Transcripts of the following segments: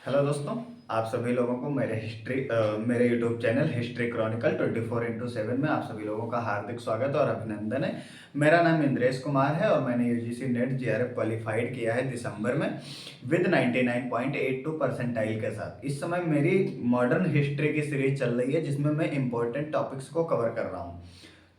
Hello दोस्तों। आप सभी लोगों को मेरे YouTube channel history Chronicle 24x7 में आप सभी लोगों का हार्दिक स्वागत और अभिनंदन है। मेरा नाम इंद्रेश कुमार है और मैंने यूजीसी नेट जीआरएफ क्वालिफाइड किया है दिसंबर में विद 99.82 परसेंटाइल के साथ। इस समय मेरी मॉडर्न हिस्ट्री की सीरीज चल रही है जिसमें मैं इंपॉर्टेंट टॉपिक्स को कवर कर रहा हूँ।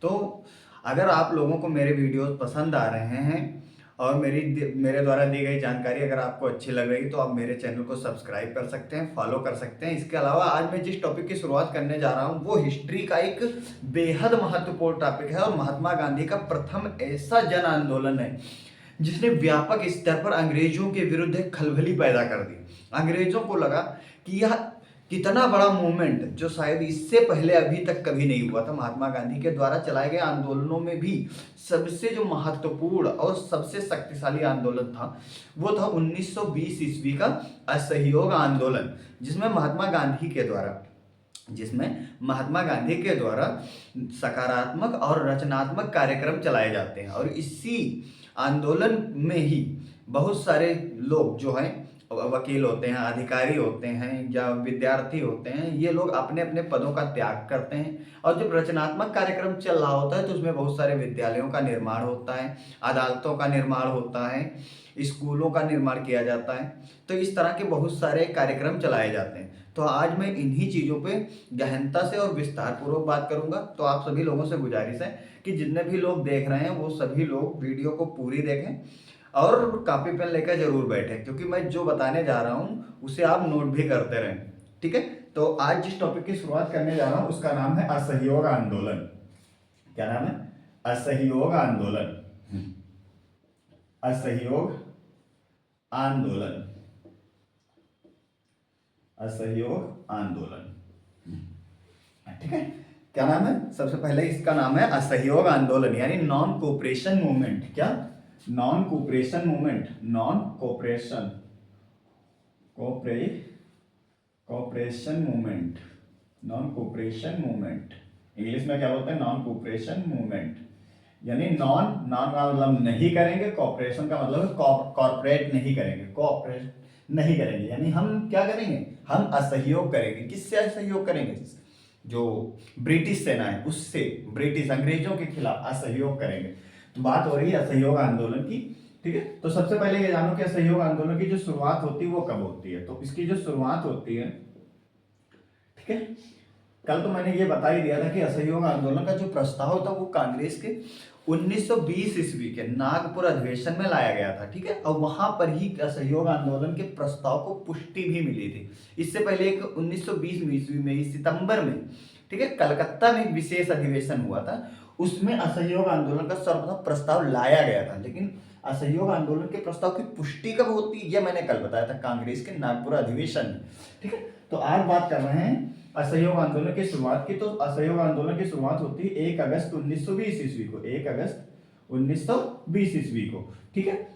तो अगर आप लोगों को मेरे वीडियोस पसंद आ रहे हैं और मेरे द्वारा दी गई जानकारी अगर आपको अच्छी लग रही तो आप मेरे चैनल को सब्सक्राइब कर सकते हैं, फॉलो कर सकते हैं। इसके अलावा आज मैं जिस टॉपिक की शुरुआत करने जा रहा हूं वो हिस्ट्री का एक बेहद महत्वपूर्ण टॉपिक है और महात्मा गांधी का प्रथम ऐसा जन आंदोलन है जिसने व्यापक स्तर पर अंग्रेजों के विरुद्ध एक खलबली पैदा कर दी। अंग्रेजों को लगा कि यह कितना बड़ा मूवमेंट जो शायद इससे पहले अभी तक कभी नहीं हुआ था। महात्मा गांधी के द्वारा चलाए गए आंदोलनों में भी सबसे जो महत्वपूर्ण और सबसे शक्तिशाली आंदोलन था वो था 1920 ईस्वी का असहयोग आंदोलन, जिसमें महात्मा गांधी के द्वारा सकारात्मक और रचनात्मक कार्यक्रम चलाए जाते हैं। और इसी आंदोलन में ही बहुत सारे लोग जो हैं, वकील होते हैं, अधिकारी होते हैं या विद्यार्थी होते हैं, ये लोग अपने अपने पदों का त्याग करते हैं। और जब रचनात्मक कार्यक्रम चल रहा होता है तो उसमें बहुत सारे विद्यालयों का निर्माण होता है, अदालतों का निर्माण होता है, स्कूलों का निर्माण किया जाता है। तो इस तरह के बहुत सारे कार्यक्रम चलाए जाते हैं। तो आज मैं इन्हीं चीज़ों पे गहनता से और विस्तार पूर्वक बात करूंगा। तो आप सभी लोगों से गुजारिश है कि जितने भी लोग देख रहे हैं वो सभी लोग वीडियो को पूरी देखें और कॉपी पेन लेकर जरूर बैठे, क्योंकि मैं जो बताने जा रहा हूँ उसे आप नोट भी करते रहें। ठीक है। तो आज जिस टॉपिक की शुरुआत करने जा रहा हूँ उसका नाम है असहयोग आंदोलन। क्या नाम है? असहयोग आंदोलन। असहयोग आंदोलन। असहयोग आंदोलन। ठीक है। क्या नाम है? सबसे पहले इसका नाम है असहयोग आंदोलन यानी नॉन कोऑपरेशन मूवमेंट। क्या? Non cooperation movement. Non cooperation cooperation movement. Non cooperation movement English में क्या बोलते हैं? Non cooperation movement. यानी नॉन नॉन का मतलब नहीं करेंगे, कॉपरेशन का मतलब कॉर्पोरेट नहीं करेंगे, कोऑपरेट नहीं करेंगे। यानी हम क्या करेंगे? हम असहयोग करेंगे। किससे असहयोग करेंगे? जो ब्रिटिश सेना है उससे, ब्रिटिश अंग्रेजों के खिलाफ असहयोग करेंगे। तो बात हो रही है असहयोग आंदोलन की। ठीक है। तो सबसे पहले ये जानो कि असहयोग आंदोलन की जो शुरुआत होती है वो कब होती है। तो इसकी जो शुरुआत होती है, ठीक है, कल तो मैंने ये बता ही दिया था कि असहयोग आंदोलन का जो प्रस्ताव था वो कांग्रेस के 1920 ईस्वी के नागपुर अधिवेशन में लाया गया था। ठीक है। और वहां पर ही असहयोग आंदोलन के प्रस्ताव को पुष्टि भी मिली थी। इससे पहले एक 1920 ईस्वी में ही सितंबर में, ठीक है, कलकत्ता में विशेष अधिवेशन हुआ था, उसमें असहयोग आंदोलन का सर्वप्रथम प्रस्ताव लाया गया था। लेकिन असहयोग आंदोलन के प्रस्ताव की पुष्टि कब होती है यह मैंने कल बताया था, कांग्रेस के नागपुर अधिवेशन में। ठीक है। तो आज बात कर रहे हैं असहयोग आंदोलन की शुरुआत की। तो असहयोग आंदोलन की शुरुआत होती है 1 अगस्त 1920 ईस्वी को। 1 अगस्त 1920 ईस्वी को। ठीक है।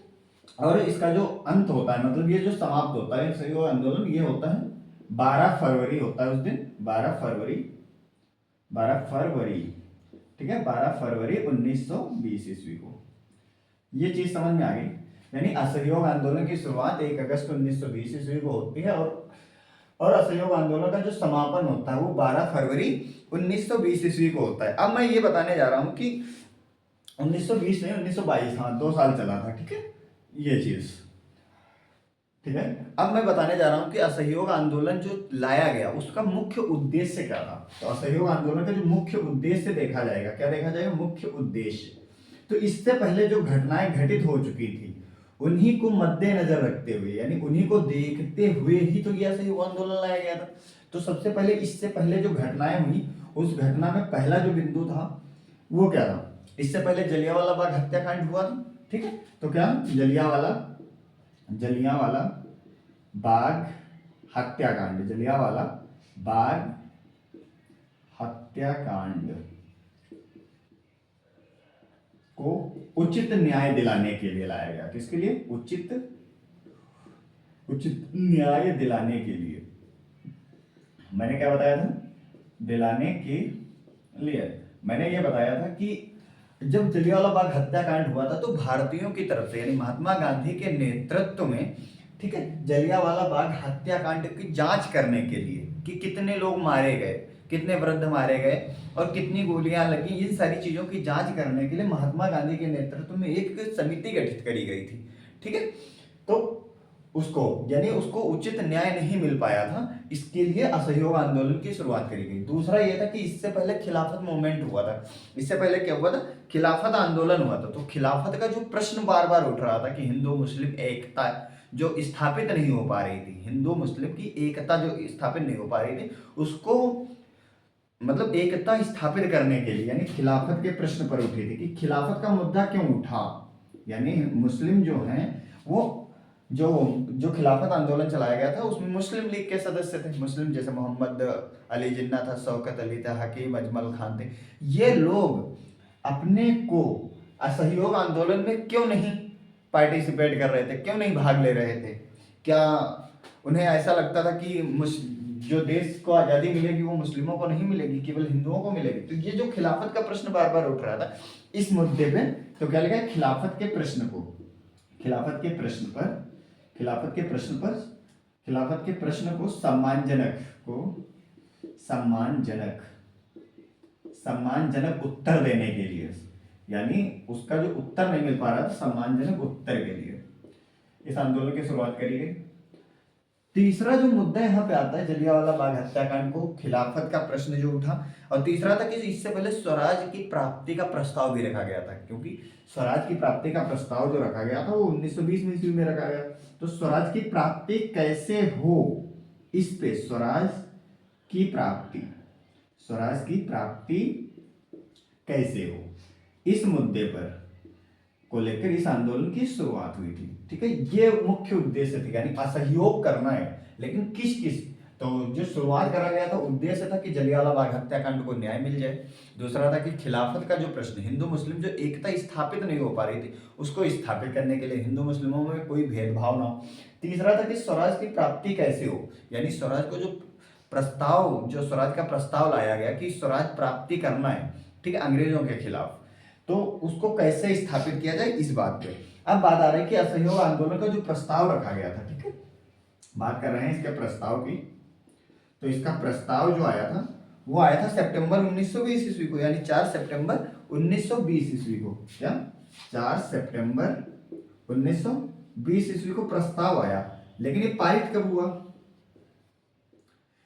और इसका जो अंत होता है, मतलब ये जो समाप्त होता है असहयोग आंदोलन, ये होता है 12 फरवरी होता है उस दिन। 12 फरवरी, ठीक है, 12 फरवरी 1920 ईस्वी को। ये चीज समझ में आ गई। यानी असहयोग आंदोलन की शुरुआत 1 अगस्त 1920 ईस्वी को होती है और असहयोग आंदोलन का जो समापन होता है वो 12 फरवरी 1920 ईस्वी को होता है। अब मैं ये बताने जा रहा हूं कि 1920 नहीं, 1922, हाँ 2 साल चला था। ठीक है, ये चीज। ठीक है। अब मैं बताने जा रहा हूं कि असहयोग आंदोलन जो लाया गया उसका मुख्य उद्देश्य क्या था। तो असहयोग आंदोलन का जो मुख्य उद्देश्य देखा जाएगा, क्या देखा जाएगा? मुख्य उद्देश्य। तो इससे पहले जो घटनाएं घटित हो चुकी थी उन्हीं को मद्देनजर रखते हुए, यानी उन्हीं को देखते हुए ही तो यह असहयोग आंदोलन लाया गया था। तो सबसे पहले, इससे पहले जो घटनाएं हुई उस घटना में पहला जो बिंदु था वो क्या था? इससे पहले जलियांवाला बाग हत्याकांड हुआ था। ठीक है। तो क्या? जलियांवाला बाग हत्याकांड, जलियांवाला बाग हत्याकांड को उचित न्याय दिलाने के लिए लाया गया। किसके लिए? उचित न्याय दिलाने के लिए। मैंने क्या बताया था? दिलाने के लिए मैंने ये बताया था कि जब जलियांवाला बाग हत्याकांड हुआ था तो भारतीयों की तरफ से, यानी महात्मा गांधी के नेतृत्व में ठीक है, जलियांवाला बाग हत्याकांड की जांच करने के लिए कि कितने लोग मारे गए, कितने वृद्ध मारे गए और कितनी गोलियां लगी, इन सारी चीजों की जांच करने के लिए महात्मा गांधी के नेतृत्व में एक समिति गठित करी गई थी। ठीक है, तो उसको यानी उसको उचित न्याय नहीं मिल पाया था, इसके लिए असहयोग आंदोलन की शुरुआत करी गई। दूसरा यह था कि इससे पहले खिलाफत मूवमेंट हुआ था। इससे पहले क्या हुआ था? खिलाफत आंदोलन हुआ था। तो खिलाफत का जो प्रश्न बार बार उठ रहा था कि हिंदू मुस्लिम एकता जो स्थापित नहीं हो पा रही थी, हिंदू मुस्लिम की एकता जो स्थापित नहीं हो पा रही थी, उसको मतलब एकता स्थापित करने के लिए यानी खिलाफत के प्रश्न पर उठी थी कि खिलाफत का मुद्दा क्यों उठा। यानी मुस्लिम जो हैं वो जो जो खिलाफत आंदोलन चलाया गया था उसमें मुस्लिम लीग के सदस्य थे। मुस्लिम जैसे मोहम्मद अली जिन्ना था, शौकत अली था, हकीम अजमल खान थे। ये लोग अपने को असहयोग आंदोलन में क्यों नहीं पार्टिसिपेट कर रहे थे, क्यों नहीं भाग ले रहे थे? क्या उन्हें ऐसा लगता था कि जो देश को आज़ादी मिलेगी वो मुस्लिमों को नहीं मिलेगी, केवल हिंदुओं को मिलेगी? तो ये जो खिलाफत का प्रश्न बार बार उठ रहा था इस मुद्दे पे, तो क्या लिखा है? खिलाफत के प्रश्न को, खिलाफत के प्रश्न पर, खिलाफत के प्रश्न पर, खिलाफत के प्रश्न को सम्मानजनक सम्मानजनक उत्तर देने के लिए, यानी उसका जो उत्तर नहीं मिल पा रहा था, सम्मानजनक उत्तर के लिए इस आंदोलन की शुरुआत करी गई। तीसरा जो मुद्दा यहाँ पे आता है जलियांवाला बाग हत्याकांड को खिलाफत का प्रश्न जो उठा, और तीसरा था कि इससे पहले स्वराज की प्राप्ति का प्रस्ताव भी रखा गया था, क्योंकि स्वराज की प्राप्ति का प्रस्ताव जो रखा गया था वो 1920 में ईस्वी में रखा गया। तो स्वराज की प्राप्ति कैसे हो, इस पे स्वराज की प्राप्ति, स्वराज की प्राप्ति कैसे हो, इस मुद्दे पर को लेकर इस आंदोलन की शुरुआत हुई थी। ठीक है, ये मुख्य उद्देश्य थे, यानी असहयोग करना है, लेकिन किस किस। तो जो शुरुआत करा गया था उद्देश्य था कि जलियांवाला बाग हत्याकांड को न्याय मिल जाए। दूसरा था कि खिलाफत का जो प्रश्न, हिंदू मुस्लिम जो एकता स्थापित नहीं हो पा रही थी उसको स्थापित करने के लिए, हिंदू मुस्लिमों में कोई भेदभाव ना हो। तीसरा था कि स्वराज की प्राप्ति कैसे हो, यानी स्वराज को जो प्रस्ताव, जो स्वराज का प्रस्ताव लाया गया कि स्वराज प्राप्ति करना है, ठीक है, अंग्रेजों के खिलाफ, तो उसको कैसे स्थापित किया जाए, इस बात पे। अब बात आ रही है कि असहयोग आंदोलन का जो प्रस्ताव रखा गया था, ठीक है, बात कर रहे हैं इसके प्रस्ताव की। तो इसका प्रस्ताव जो आया था वो आया था सितंबर 1920 ईस्वी को, यानी 4 सितंबर 1920 ईस्वी को। क्या? 4 सितंबर 1920 ईस्वी को प्रस्ताव आया, लेकिन ये पारित कब हुआ?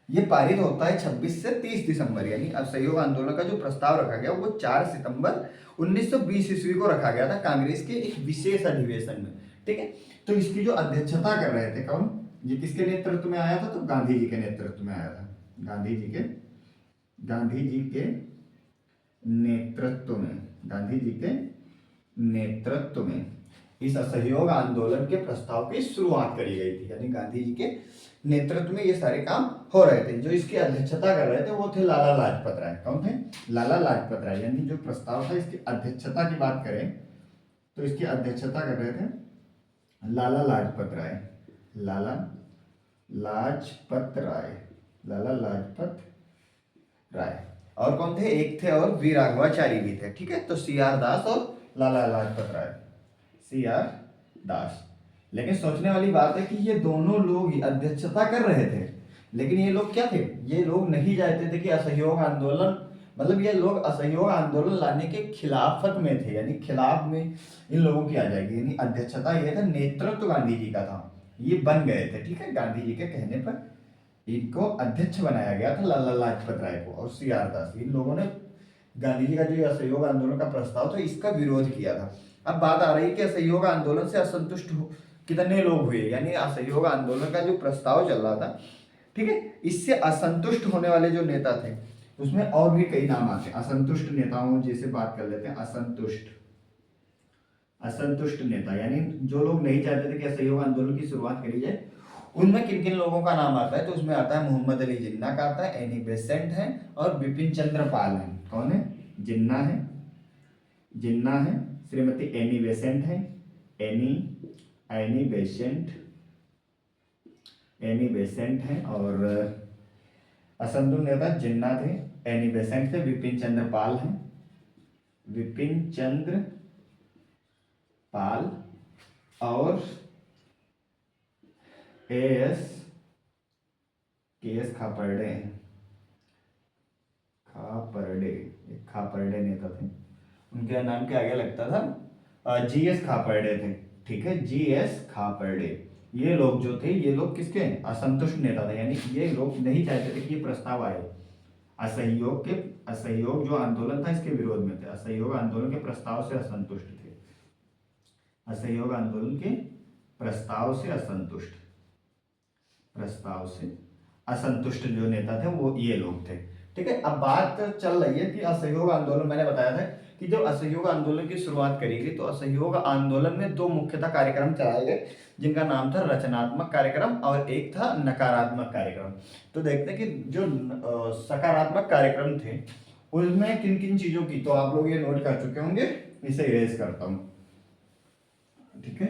ये पारित होता है 26 से 30 दिसंबर, यानी असहयोग आंदोलन का जो प्रस्ताव रखा गया वो 4 सितंबर 1920 ईस्वी को रखा गया था कांग्रेस के एक विशेष अधिवेशन में। ठीक है, तो इसकी जो अध्यक्षता कर रहे थे कौन? ये किसके नेतृत्व में आया था? तो गांधी जी के नेतृत्व में आया था। गांधी जी के नेतृत्व में, गांधी जी के नेतृत्व में इस असहयोग आंदोलन के प्रस्ताव की शुरुआत करी गई थी, यानी गांधी जी के नेतृत्व में ये सारे काम हो रहे थे। जो इसकी अध्यक्षता कर रहे थे वो थे लाला लाजपत राय। कौन थे? लाला लाजपत राय। यानी जो प्रस्ताव था इसकी अध्यक्षता की बात करें तो इसकी अध्यक्षता कर रहे थे लाला लाजपत राय। लाला लाजपत राय, लाला लाजपत राय। और कौन थे? एक थे और वी राघवाचारी भी थे। ठीक है, तो CR दास और लाला लाजपत राय, CR दास। लेकिन सोचने वाली बात है कि ये दोनों लोग ही अध्यक्षता कर रहे थे, लेकिन ये लोग क्या थे? ये लोग नहीं चाहते थे कि असहयोग आंदोलन, मतलब ये लोग असहयोग आंदोलन लाने के खिलाफत में थे, यानी खिलाफ में इन लोगों की आ जाएगी। यानी अध्यक्षता ये था, नेतृत्व गांधी जी का था, ये बन गए थे। ठीक है, गांधी जी के कहने पर इनको अध्यक्ष बनाया गया था, लाला लाजपत राय को और CR दास। इन लोगों ने गांधी जी का जो असहयोग आंदोलन का प्रस्ताव था इसका विरोध किया था। अब बात आ रही है कि असहयोग आंदोलन से असंतुष्ट कितने लोग हुए, यानी असहयोग आंदोलन का जो प्रस्ताव चल रहा था, ठीक है, इससे असंतुष्ट होने वाले जो नेता थे उसमें और भी कई नाम आते हैं। असंतुष्ट नेताओं जैसे बात कर लेते हैं। असंतुष्ट नेता, यानी जो लोग नहीं चाहते थे कि असहयोग आंदोलन की शुरुआत करी जाए, उनमें किन किन लोगों का नाम आता है? तो उसमें आता है मोहम्मद अली जिन्ना का आता है, एनी बेसेंट है और बिपिन चंद्र पाल है। कौन है? जिन्ना है, जिन्ना है, श्रीमती एनी बेसेंट है, एनी बेसेंट है, और असंतुष्ट नेता जिन्ना थे, एनी बेसेंट थे, विपिन चंद्र पाल है, विपिन चंद्र पाल और एस के एस खापर्डे, खापर्डे नेता थे, उनके नाम के आगे लगता था जी एस खापर्डे थे। ठीक है, जी एस खापर्डे। ये लोग जो थे, ये लोग किसके असंतुष्ट नेता थे, यानी ये लोग नहीं चाहते थे कि ये प्रस्ताव आए। असहयोग जो आंदोलन था इसके विरोध में थे, असहयोग आंदोलन के प्रस्ताव से असंतुष्ट थे, असहयोग आंदोलन के प्रस्ताव से असंतुष्ट जो नेता थे वो ये लोग थे। ठीक है, अब बात चल रही है कि असहयोग आंदोलन, मैंने बताया था कि जब असहयोग आंदोलन की शुरुआत करी गई तो असहयोग आंदोलन में दो मुख्यतः कार्यक्रम चलाए गए, जिनका नाम था रचनात्मक कार्यक्रम और एक था नकारात्मक कार्यक्रम। तो देखते हैं कि जो सकारात्मक कार्यक्रम थे उसमें किन किन चीजों की, तो आप लोग ये नोट कर चुके होंगे, इसे इरेज करता हूं। ठीक है,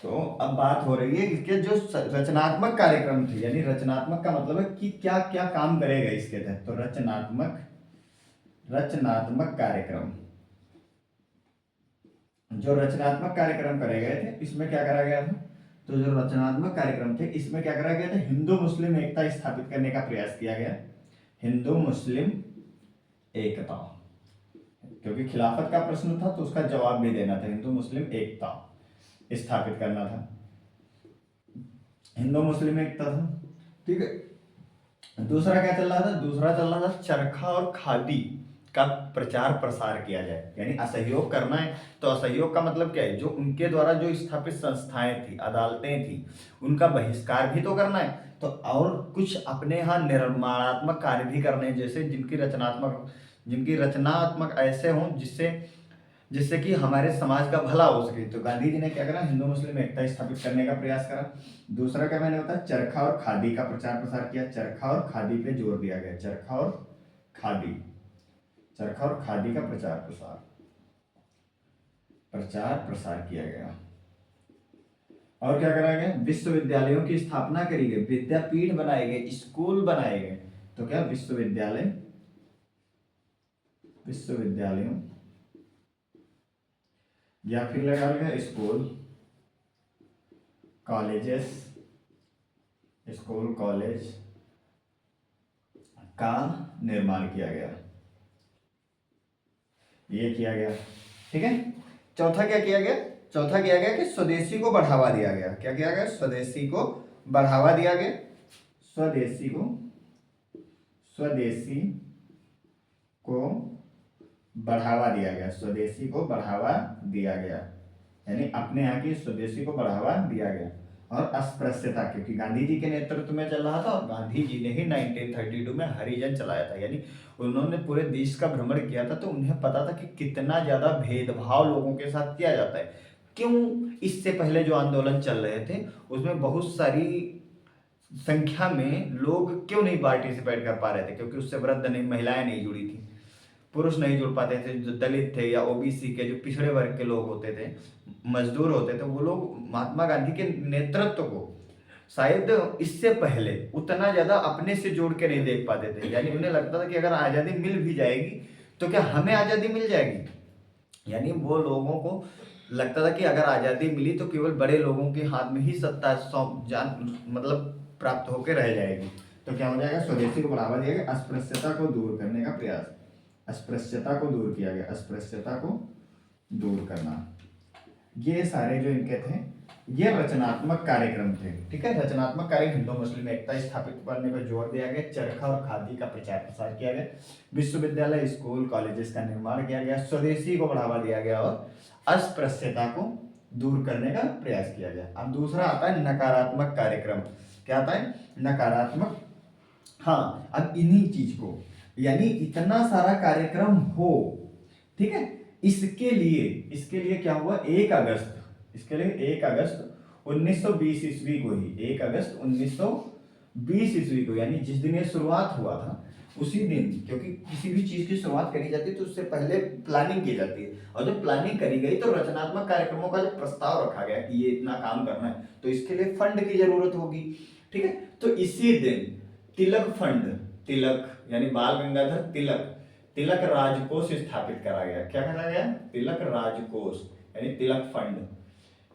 तो अब बात हो रही है इसके जो रचनात्मक कार्यक्रम थे, यानी रचनात्मक का मतलब है कि क्या क्या काम करेगा इसके तहत। तो रचनात्मक कार्यक्रम, जो रचनात्मक कार्यक्रम करे गए थे इसमें क्या करा गया था, तो जो रचनात्मक कार्यक्रम थे इसमें क्या करा गया था, हिंदू मुस्लिम एकता स्थापित करने का प्रयास किया गया। हिंदू मुस्लिम एकता, क्योंकि खिलाफत का प्रश्न था तो उसका जवाब भी देना था, हिंदू मुस्लिम एकता स्थापित करना था, हिंदू मुस्लिम एकता था। ठीक है, दूसरा क्या चल रहा था, दूसरा चल रहा था चरखा और खादी का प्रचार प्रसार किया जाए, यानी असहयोग करना है तो असहयोग का मतलब क्या है, जो उनके द्वारा जो स्थापित संस्थाएं थी, अदालतें थी, उनका बहिष्कार भी तो करना है, तो और कुछ अपने यहाँ निर्माणात्मक कार्य भी करने हैं, जैसे जिनकी रचनात्मक ऐसे हों जिससे कि हमारे समाज का भला हो सके। तो गांधी जी ने क्या करा, हिंदू मुस्लिम एकता स्थापित करने का प्रयास करा। दूसरा क्या मैंने बताया, चरखा और खादी का प्रचार प्रसार किया, चरखा और खादी पे जोर दिया गया, चरखा और खादी का प्रचार प्रसार किया गया। और क्या करा गया, विश्वविद्यालयों की स्थापना करी गई, विद्यापीठ बनाए गए, स्कूल बनाए गए। तो क्या विश्वविद्यालयों या फिर लगा गया स्कूल कॉलेज का निर्माण किया गया, ये किया गया। ठीक है, चौथा क्या किया गया, चौथा किया गया कि स्वदेशी को बढ़ावा दिया गया। क्या किया गया, स्वदेशी को बढ़ावा दिया गया, स्वदेशी को बढ़ावा दिया गया, स्वदेशी को बढ़ावा दिया गया, यानी अपने यहाँ की स्वदेशी को बढ़ावा दिया गया। और अस्पृश्यता, क्योंकि गांधी जी के नेतृत्व में चल रहा था और गांधी जी ने ही 1932 में हरिजन चलाया था, यानी उन्होंने पूरे देश का भ्रमण किया था, तो उन्हें पता था कि कितना ज्यादा भेदभाव लोगों के साथ किया जाता है। क्यों, इससे पहले जो आंदोलन चल रहे थे उसमें बहुत सारी संख्या में लोग क्यों नहीं पार्टिसिपेट कर पा रहे थे, क्योंकि उससे वृद्ध नहीं, महिलाएं नहीं जुड़ी थी, पुरुष नहीं जुड़ पाते थे, जो दलित थे या ओबीसी के जो पिछड़े वर्ग के लोग होते थे, मजदूर होते थे, वो लोग महात्मा गांधी के नेतृत्व को शायद इससे पहले उतना ज्यादा अपने से जोड़ के नहीं देख पाते थे, यानी उन्हें लगता था कि अगर आजादी मिल भी जाएगी तो क्या हमें आजादी मिल जाएगी, यानी वो लोगों को लगता था कि अगर आजादी मिली तो केवल बड़े लोगों के हाथ में ही सत्ता मतलब प्राप्त होकर रह जाएगी। तो क्या हो जाएगा, स्वदेशी को बढ़ावा दिया गया, अस्पृश्यता को दूर करने का प्रयास, अस्पृश्यता को दूर किया गया, अस्पृश्यता को दूर करना। ये सारे जो इनके थे ये रचनात्मक कार्यक्रम थे। ठीक है, रचनात्मक कार्य, हिंदू मुस्लिम एकता स्थापित करने पर जोर दिया गया, चरखा और खादी का प्रचार प्रसार किया गया, विश्वविद्यालय स्कूल कॉलेजेस का निर्माण किया गया, स्वदेशी को बढ़ावा दिया गया और अस्पृश्यता को दूर करने का प्रयास किया गया। अब दूसरा आता है नकारात्मक कार्यक्रम। क्या आता है, नकारात्मक। हाँ, अब इन्हीं चीज को, यानी इतना सारा कार्यक्रम हो, ठीक है, इसके लिए क्या हुआ, 1 अगस्त, इसके लिए 1 अगस्त 1920 ईस्वी को ही, 1 अगस्त 1920 ईस्वी को, यानी जिस दिन ये शुरुआत हुआ था उसी दिन, क्योंकि किसी भी चीज की शुरुआत करी जाती है तो उससे पहले प्लानिंग की जाती है, और जब प्लानिंग करी गई तो रचनात्मक कार्यक्रमों का जब प्रस्ताव रखा गया कि ये इतना काम करना है तो इसके लिए फंड की जरूरत होगी। ठीक है, तो इसी दिन तिलक फंड, तिलक यानी बाल गंगाधर तिलक राजकोष स्थापित करा गया। क्या करा गया, तिलक राजकोष यानी तिलक फंड,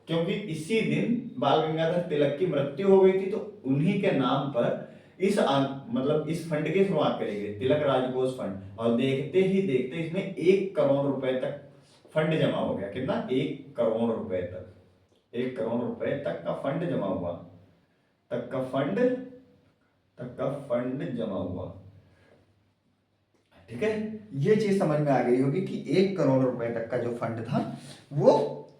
क्योंकि इसी दिन बाल गंगाधर तिलक की मृत्यु हो गई थी, तो उन्हीं के नाम पर मतलब इस फंड की शुरुआत करी गई, तिलक राजकोष फंड। और देखते ही देखते इसमें 1 करोड़ रुपए तक फंड जमा हो गया। कितना? 1 करोड़ रुपए तक, 1 करोड़ रुपए तक का फंड जमा हुआ, तक का फंड जमा हुआ। ठीक है, ये चीज समझ में आ गई होगी कि 1 करोड़ रुपए तक का जो फंड था वो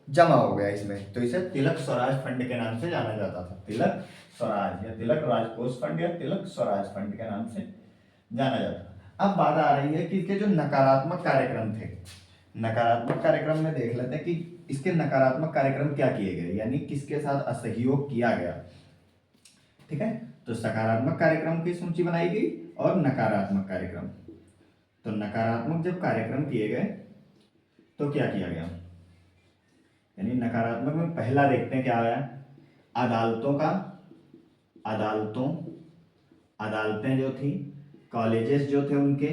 जमा हो गया इसमें। तो इसे तिलक स्वराज फंड के नाम से जाना जाता था, तिलक स्वराज या तिलक राजकोष फंड या तिलक स्वराज फंड के नाम से जाना जाता था। अब बात आ रही है कि इसके जो नकारात्मक कार्यक्रम थे, नकारात्मक कार्यक्रम में देख लेते हैं कि इसके नकारात्मक कार्यक्रम क्या किए गए, यानी किसके साथ असहयोग किया गया। ठीक है, तो सकारात्मक कार्यक्रम की सूची बनाई गई और नकारात्मक कार्यक्रम। तो नकारात्मक जब कार्यक्रम किए गए तो क्या किया गया, यानी नकारात्मक में पहला देखते हैं क्या आया, अदालतें जो थी, कॉलेजेस जो थे उनके,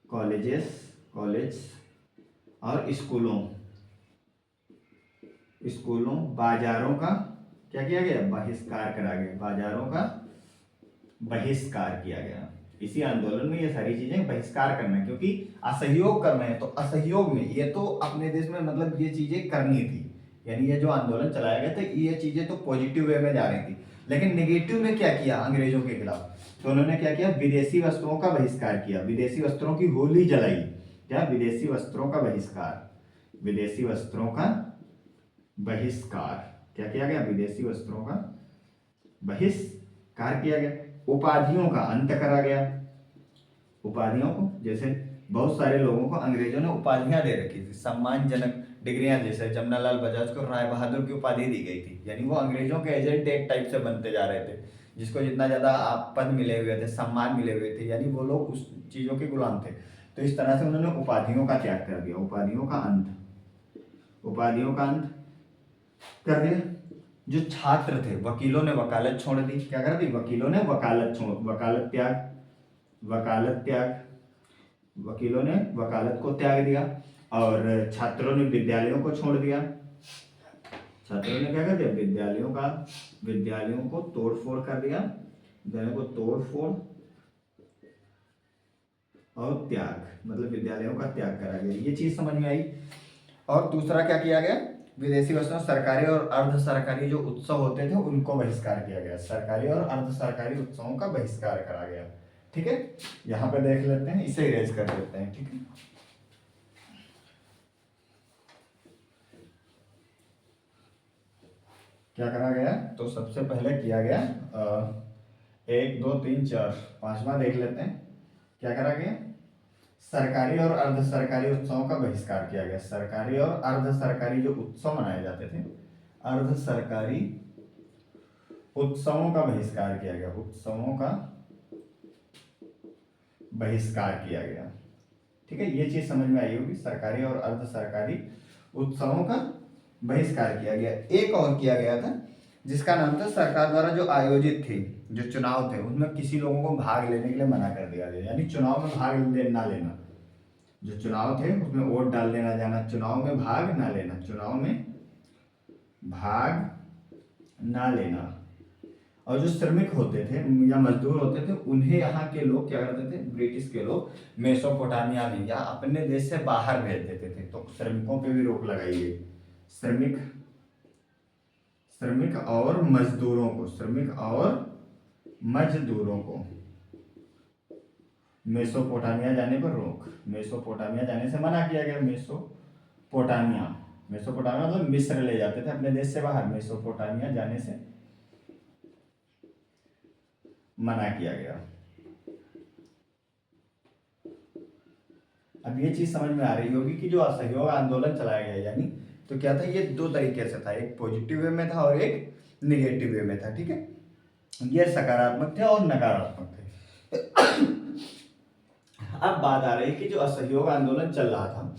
कॉलेज और स्कूलों बाजारों का क्या किया गया, बहिष्कार करा गया, बाजारों का बहिष्कार किया गया। इसी आंदोलन में ये सारी चीजें बहिष्कार करना है, क्योंकि असहयोग कर रहे हैं, तो असहयोग में ये तो अपने देश में मतलब ये चीजें करनी थी, यानी ये जो आंदोलन चलाया गया था ये चीजें तो पॉजिटिव वे में जा रही थी, लेकिन नेगेटिव में क्या किया अंग्रेजों के खिलाफ, तो उन्होंने क्या किया, विदेशी वस्त्रों का बहिष्कार किया, विदेशी वस्त्रों की होली जलाई। क्या? विदेशी वस्त्रों का बहिष्कार, विदेशी वस्त्रों का बहिष्कार क्या किया गया, विदेशी वस्त्रों का बहिष्कार किया गया। उपाधियों का अंत करा गया, उपाधियों को, जैसे बहुत सारे लोगों को अंग्रेजों ने उपाधियां दे रखी थी, सम्मानजनक डिग्रियां, जैसे जमनालाल बजाज को राय बहादुर की उपाधि दी गई थी, यानी वो अंग्रेजों के एजेंट एक टाइप से बनते जा रहे थे, जिसको जितना ज्यादा पद मिले हुए थे, सम्मान मिले हुए थे, यानी वो लोग उस चीजों के गुलाम थे। तो इस तरह से उन्होंने उपाधियों का त्याग कर दिया, उपाधियों का अंत कर दिया। जो छात्र थे, वकीलों ने वकालत छोड़ दी, क्या कर दी, वकीलों ने वकीलों ने वकालत को त्याग दिया, और छात्रों ने विद्यालयों को छोड़ दिया, छात्रों ने क्या कर दिया, विद्यालयों को तोड़फोड़ कर दिया, विद्यालयों को तोड़फोड़ और त्याग, मतलब विद्यालयों का त्याग करा गया, ये चीज समझ में आई। और दूसरा क्या किया गया, विदेशी वस्तुओं, सरकारी और अर्ध सरकारी जो उत्सव होते थे उनको बहिष्कार किया गया, सरकारी और अर्ध सरकारी उत्सवों का बहिष्कार करा गया। ठीक है, यहाँ पे देख लेते हैं, इसे इरेज कर देते हैं। ठीक है, क्या करा गया, तो सबसे पहले किया गया 1 2 3 4 5वां देख लेते हैं, क्या करा गया, सरकारी और अर्ध सरकारी उत्सवों का बहिष्कार किया गया, सरकारी और अर्ध सरकारी जो उत्सव मनाए जाते थे, अर्ध सरकारी उत्सवों का बहिष्कार किया गया, उत्सवों का बहिष्कार किया गया। ठीक है, ये चीज समझ में आई होगी, सरकारी और अर्ध सरकारी उत्सवों का बहिष्कार किया गया। एक और किया गया था जिसका नाम था, सरकार द्वारा जो आयोजित थी, जो चुनाव थे, उनमें किसी लोगों को भाग लेने के लिए मना कर दिया गया, यानी चुनाव में भाग ना लेना, जो चुनाव थे उसमें वोट डालने ना जाना, चुनाव में भाग ना लेना, चुनाव में भाग ना लेना। और जो श्रमिक होते थे या मजदूर होते थे, उन्हें यहाँ के लोग क्या करते थे, ब्रिटिश के लोग मेसोपोटामिया में या अपने देश से बाहर भेज देते थे, तो श्रमिकों पे भी रोक लगाई गई, श्रमिक और मजदूरों को मेसोपोटामिया जाने पर रोक, मेसोपोटामिया जाने से मना किया गया, मेसोपोटामिया मतलब मिस्र ले जाते थे अपने देश से बाहर, मेसोपोटामिया जाने से मना किया गया। अब ये चीज समझ में आ रही होगी कि जो असहयोग आंदोलन चलाया गया, यानी तो क्या था, ये 2 तरीके से था, एक पॉजिटिव वे में था और एक निगेटिव वे में था। ठीक है, ये सकारात्मक थे और नकारात्मक थे। अब बात आ रही है कि जो असहयोग आंदोलन चल रहा था,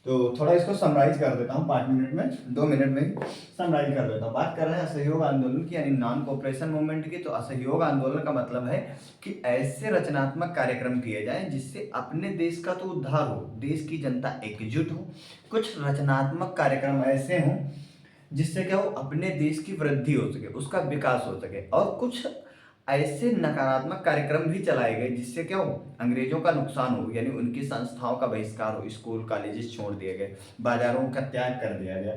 तो थोड़ा इसको समराइज कर देता हूँ, 5 मिनट में 2 मिनट में समराइज कर देता हूँ। बात कर रहे हैं असहयोग आंदोलन की, यानी नॉन कोऑपरेशन मूवमेंट की। तो असहयोग आंदोलन का मतलब है कि ऐसे रचनात्मक कार्यक्रम किए जाए जिससे अपने देश का तो उद्धार हो, देश की जनता एकजुट हो। कुछ रचनात्मक कार्यक्रम ऐसे हों जिससे क्या हो, अपने देश की वृद्धि हो सके, उसका विकास हो सके। और कुछ ऐसे नकारात्मक कार्यक्रम भी चलाए गए जिससे क्या हो, अंग्रेजों का नुकसान हो, यानी उनकी संस्थाओं का बहिष्कार हो, स्कूल कॉलेजेस छोड़ दिए गए, बाजारों का त्याग कर दिया गया,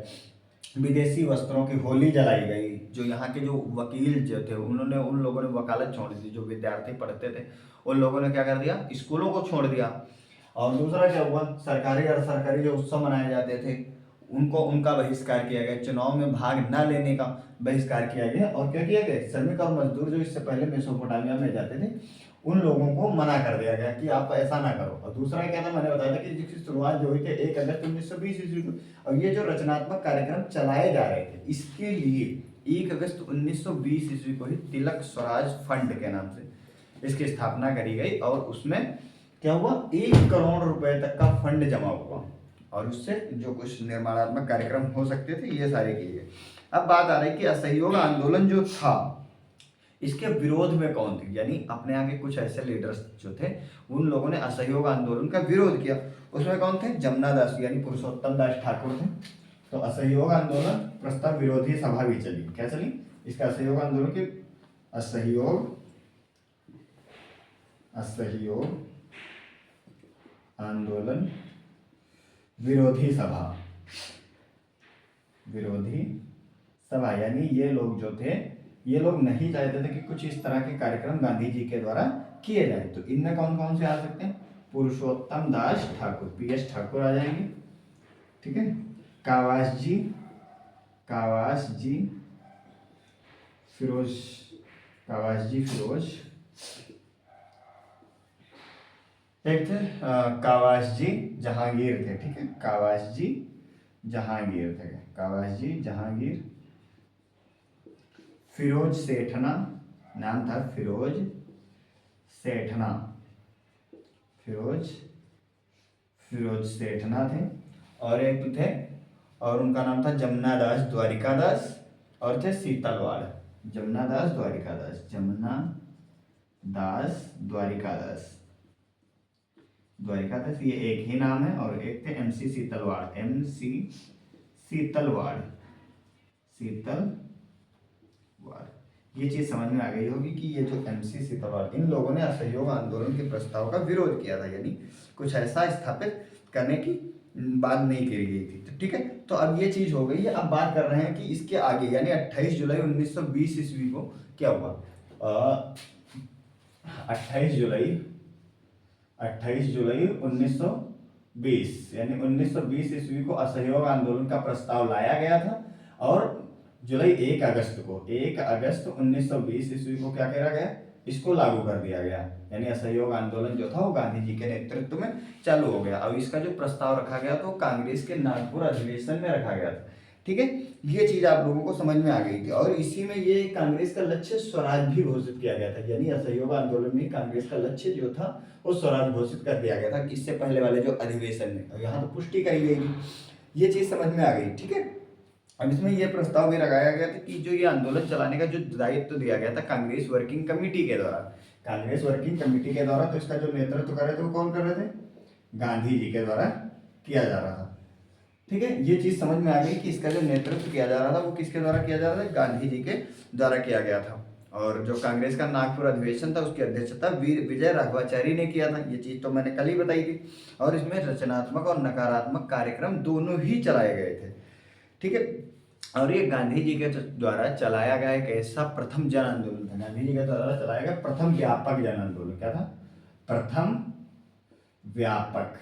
विदेशी वस्त्रों की होली जलाई गई, जो यहाँ के जो वकील जो थे उन्होंने, उन लोगों ने वकालत छोड़ दी, जो विद्यार्थी पढ़ते थे उन लोगों ने क्या कर दिया, स्कूलों को छोड़ दिया। और दूसरा क्या हुआ, सरकारी और सरकारी जो उत्सव मनाए जाते थे उनको, उनका बहिष्कार किया गया, चुनाव में भाग न लेने का बहिष्कार किया गया। और क्या किया गया, श्रमिक और मजदूर जो इससे पहले मेसोपोटामिया में जाते थे उन लोगों को मना कर दिया गया कि आप ऐसा ना करो। और दूसरा क्या था, मैंने बताया था कि जिसकी शुरुआत जो हुई थी 1 अगस्त 1920 ईस्वी को। और ये जो रचनात्मक कार्यक्रम चलाए जा रहे थे इसके लिए 1 अगस्त 1920 ईस्वी को ही तिलक स्वराज फंड के नाम से इसकी स्थापना करी गई। और उसमें क्या हुआ, 1 करोड़ रुपए तक का फंड जमा हुआ और उससे जो कुछ निर्माणात्मक कार्यक्रम हो सकते थे ये सारे किए गए। अब बात आ रही कि असहयोग आंदोलन जो था इसके विरोध में कौन थे, यानी अपने आगे कुछ ऐसे लीडर्स जो थे उन लोगों ने असहयोग आंदोलन का विरोध किया। उसमें कौन थे, जमुना दास यानी पुरुषोत्तम दास ठाकुर थे। तो असहयोग आंदोलन प्रस्ताव विरोधी सभा भी चली, क्या चली, इसका असहयोग आंदोलन की असहयोग असहयोग आंदोलन विरोधी सभा, विरोधी सभा, यानी ये लोग जो थे ये लोग नहीं चाहते थे कि कुछ इस तरह के कार्यक्रम गांधी जी के द्वारा किए जाए। तो इनमें कौन कौन से आ सकते हैं, पुरुषोत्तम दास ठाकुर, पीएस ठाकुर आ जाएंगे, ठीक है, कावास जी फिरोज, कावास जी फिरोज, एक थे कावास जी जहांगीर थे, ठीक है, कावास जी जहांगीर थे, कावास जी जहांगीर, फिरोज सेठना नाम था, फिरोज सेठना, फिरोज सेठना थे। और एक थे, और उनका नाम था जमुना दास द्वारिका दास, और थे शीतलवाड़, जमुना दास द्वारिका दास, जमुना दास द्वारिका दास, द्वारिका दास ये एक ही नाम है। और एक थे एमसी शीतलवाड़, एमसी शीतलवाड़, ये चीज समझ में आ गई होगी कि ये जो एमसी शीतलवाड़, इन लोगों ने असहयोग आंदोलन के प्रस्ताव का विरोध किया था, यानी कुछ ऐसा स्थापित करने की बात नहीं करी गई थी। तो ठीक है, तो अब ये चीज हो गई है। अब बात कर रहे हैं कि इसके आगे, यानी 28 जुलाई 1920 ईस्वी को क्या हुआ, 28 जुलाई 1920, यानी 1920 ईस्वी को असहयोग आंदोलन का प्रस्ताव लाया गया था। और जुलाई 1 अगस्त 1920 ईस्वी को क्या करा गया, इसको लागू कर दिया गया, यानी असहयोग आंदोलन जो था वो गांधी जी के नेतृत्व में चालू हो गया। अब इसका जो प्रस्ताव रखा गया तो कांग्रेस के नागपुर अधिवेशन में रखा गया था, ठीक है, ये चीज आप लोगों को समझ में आ गई थी। और इसी में ये कांग्रेस का लक्ष्य स्वराज भी घोषित किया गया था, यानी असहयोग आंदोलन में कांग्रेस का लक्ष्य जो था वो स्वराज घोषित कर दिया गया था इससे पहले वाले जो अधिवेशन में, यहाँ तो पुष्टि करी गई थी, ये चीज समझ में आ गई, ठीक है। अब इसमें यह प्रस्ताव भी लगाया गया था कि जो ये आंदोलन चलाने का जो दायित्व दिया गया था कांग्रेस वर्किंग कमेटी के द्वारा, कांग्रेस वर्किंग कमेटी के द्वारा, तो इसका जो नेतृत्व कर रहे थे वो कौन कर रहे थे, गांधी जी के द्वारा किया जा रहा था, ठीक है। ये चीज समझ में आ गई कि इसका जो नेतृत्व किया जा रहा था वो किसके द्वारा किया जा रहा था, गांधी जी के द्वारा किया गया था। और जो कांग्रेस का नागपुर अधिवेशन था उसकी अध्यक्षता विजय राघवाचारी ने किया था, ये चीज तो मैंने कल ही बताई थी। और इसमें रचनात्मक और नकारात्मक कार्यक्रम दोनों ही चलाए गए थे, ठीक है। और ये गांधी जी के द्वारा चलाया गया एक ऐसा प्रथम जन आंदोलन था, गांधी जी के द्वारा चलाया गया प्रथम व्यापक जन आंदोलन, क्या था, प्रथम व्यापक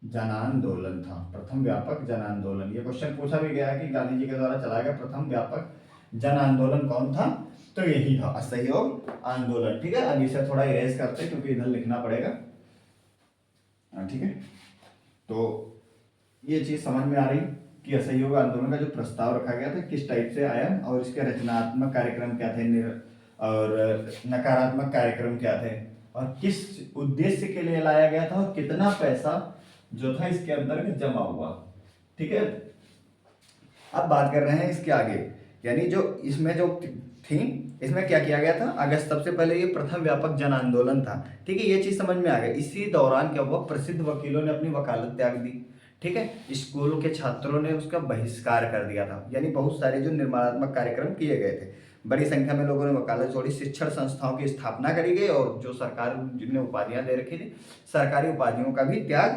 जन आंदोलन था, प्रथम व्यापक जन आंदोलन। ये क्वेश्चन पूछा भी गया है कि गांधी जी के द्वारा चलाया गया प्रथम व्यापक जन आंदोलन कौन था, तो यही था असहयोग आंदोलन, ठीक है। अब इसे थोड़ा इरेज करते क्योंकि इधर लिखना पड़ेगा, ठीक है। तो ये चीज समझ में आ रही कि असहयोग आंदोलन का जो प्रस्ताव रखा गया था किस टाइप से आया और इसके रचनात्मक कार्यक्रम क्या थे और नकारात्मक कार्यक्रम क्या थे और किस उद्देश्य के लिए लाया गया था और कितना पैसा जो था इसके अंतर्गत जमा हुआ, ठीक है। अब बात कर रहे हैं इसके आगे, यानी जो इसमें जो थी इसमें क्या किया गया था, अगस्त सबसे पहले ये प्रथम व्यापक जन आंदोलन था, ठीक है। ये चीज समझ में आ गई। इसी दौरान क्या हुआ, प्रसिद्ध वकीलों ने अपनी वकालत त्याग दी, ठीक है, स्कूल के छात्रों ने उसका बहिष्कार कर दिया था। यानी बहुत सारे जो निर्माणात्मक कार्यक्रम किए गए थे, बड़ी संख्या में लोगों ने वकालत छोड़ी, शिक्षण संस्थाओं की स्थापना करी गई और जो सरकार जिन्हें उपाधियां दे रखी थी, सरकारी उपाधियों का भी त्याग